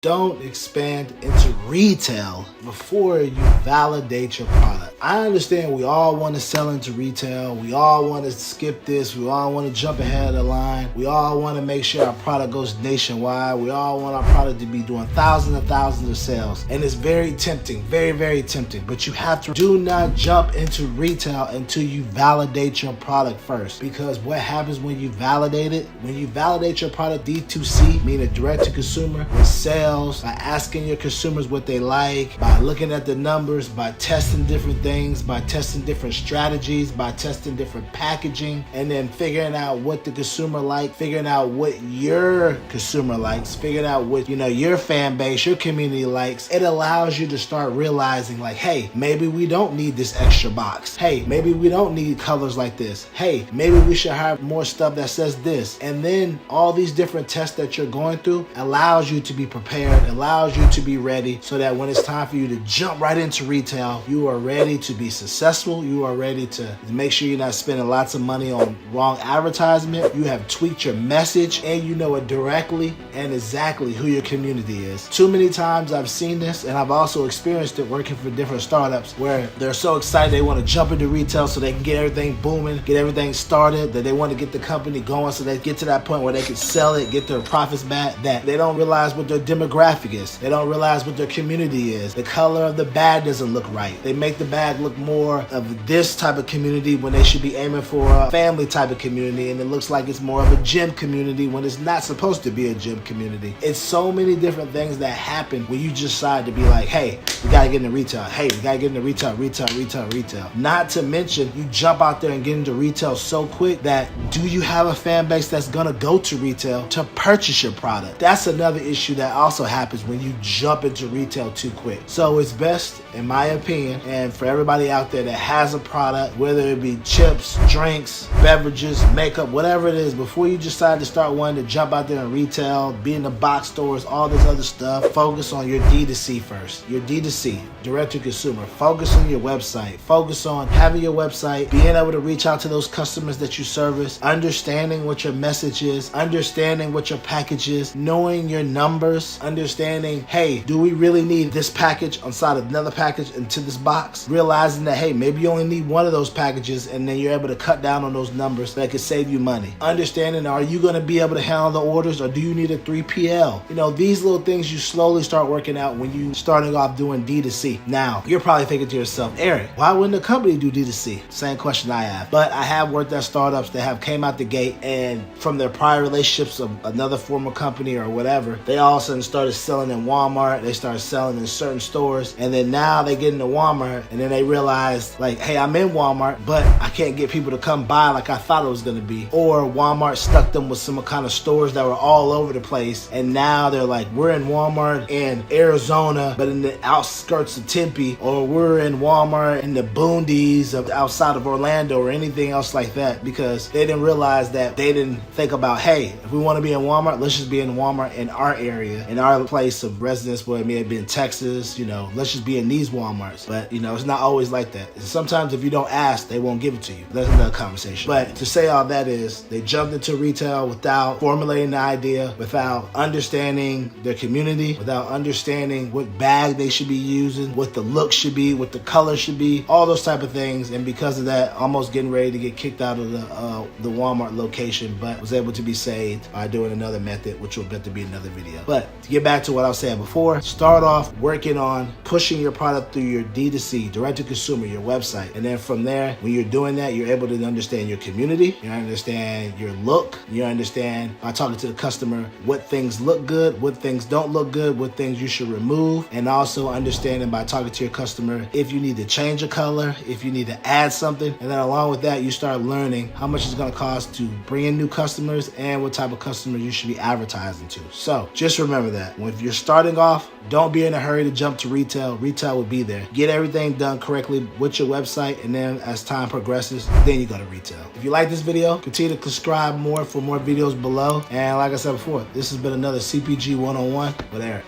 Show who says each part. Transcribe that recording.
Speaker 1: Don't expand into retail before you validate your product. I understand we all want to sell into retail. We all want to skip this. We all want to jump ahead of the line. We all want to make sure our product goes nationwide. We all want our product to be doing thousands and thousands of sales. And it's very tempting, very, very tempting. But you have to do not jump into retail until you validate your product first. Because what happens when you validate it? When you validate your product D2C, meaning direct to consumer, with sales, by asking your consumers what they like, by looking at the numbers, by testing different things, by testing different strategies, by testing different packaging, and then figuring out what the consumer likes, figuring out what your consumer likes, figuring out what your fan base, your community likes. It allows you to start realizing like, hey, maybe we don't need this extra box. Hey, maybe we don't need colors like this. Hey, maybe we should have more stuff that says this. And then all these different tests that you're going through allows you to be prepared, allows you to be ready, so that when it's time for you to jump right into retail, you are ready to be successful. You are ready to make sure you're not spending lots of money on wrong advertisement. You have tweaked your message and you know it directly and exactly who your community is. Too many times I've seen this, and I've also experienced it working for different startups where they're so excited they want to jump into retail so they can get everything booming, get everything started, that they want to get the company going so they get to that point where they can sell it, get their profits back, that they don't realize what their demographic is. They don't realize what their community is. The color of the bag doesn't look right. They make the bag look more of this type of community when they should be aiming for a family type of community, and it looks like it's more of a gym community when it's not supposed to be a gym community. It's so many different things that happen when you decide to be like, hey, we gotta get into retail. Hey, we gotta get into retail. Not to mention, you jump out there and get into retail so quick that do you have a fan base that's gonna go to retail to purchase your product? That's another issue that also happens when you jump into retail too quick. So it's best, in my opinion, and for everybody out there that has a product, whether it be chips, drinks, beverages, makeup, whatever it is, before you decide to start wanting to jump out there in retail, be in the box stores, all this other stuff, focus on your D2C first. Your D2C, direct to consumer. Focus on your website. Focus on having your website, being able to reach out to those customers that you service, understanding what your message is, understanding what your package is, knowing your numbers, understanding, hey, do we really need this package inside of another package into this box? Realizing that, hey, maybe you only need one of those packages, and then you're able to cut down on those numbers that could save you money. Understanding, are you going to be able to handle the orders, or do you need a 3PL? These little things you slowly start working out when you starting off doing D2C. Now, you're probably thinking to yourself, Eric, why wouldn't a company do D2C? Same question I have. But I have worked at startups that have came out the gate, and from their prior relationships of another former company or whatever, they all of a sudden started selling in Walmart. They started selling in certain stores, and then now they get into Walmart, and then they realize like, hey, I'm in Walmart, but I can't get people to come buy like I thought it was going to be. Or Walmart stuck them with some kind of stores that were all over the place, and now they're like, we're in Walmart in Arizona, but in the outskirts of Tempe, or we're in Walmart in the boondies of outside of Orlando or anything else like that, because they didn't realize that they didn't think about, hey, if we want to be in Walmart, let's just be in Walmart in our area, in our place of residence, where it may have been Texas, let's just be in these Walmarts. But, it's not always like that. And sometimes if you don't ask, they won't give it to you. That's another conversation. But to say all that is, they jumped into retail without formulating the idea, without understanding their community, without understanding what bag they should be using, what the look should be, what the color should be, all those type of things. And because of that, almost getting ready to get kicked out of the Walmart location, but was able to be saved by doing another method, which will get to be another video. But to get back to what I was saying before, start off working on pushing your product through your D2C, direct to consumer, your website. And then from there, when you're doing that, you're able to understand your community, you understand your look, you understand by talking to the customer what things look good, what things don't look good, what things you should remove, and also understanding by talking to your customer if you need to change a color, if you need to add something. And then along with that, you start learning how much it's going to cost to bring in new customers and what type of customers you should be advertising to. So just remember that if you're starting off, don't be in a hurry to jump to retail. Retail will be there. Get everything done correctly with your website, and then as time progresses, then you go to retail. If you like this video, continue to subscribe for more videos below. And like I said before, this has been another CPG 101 with Eric.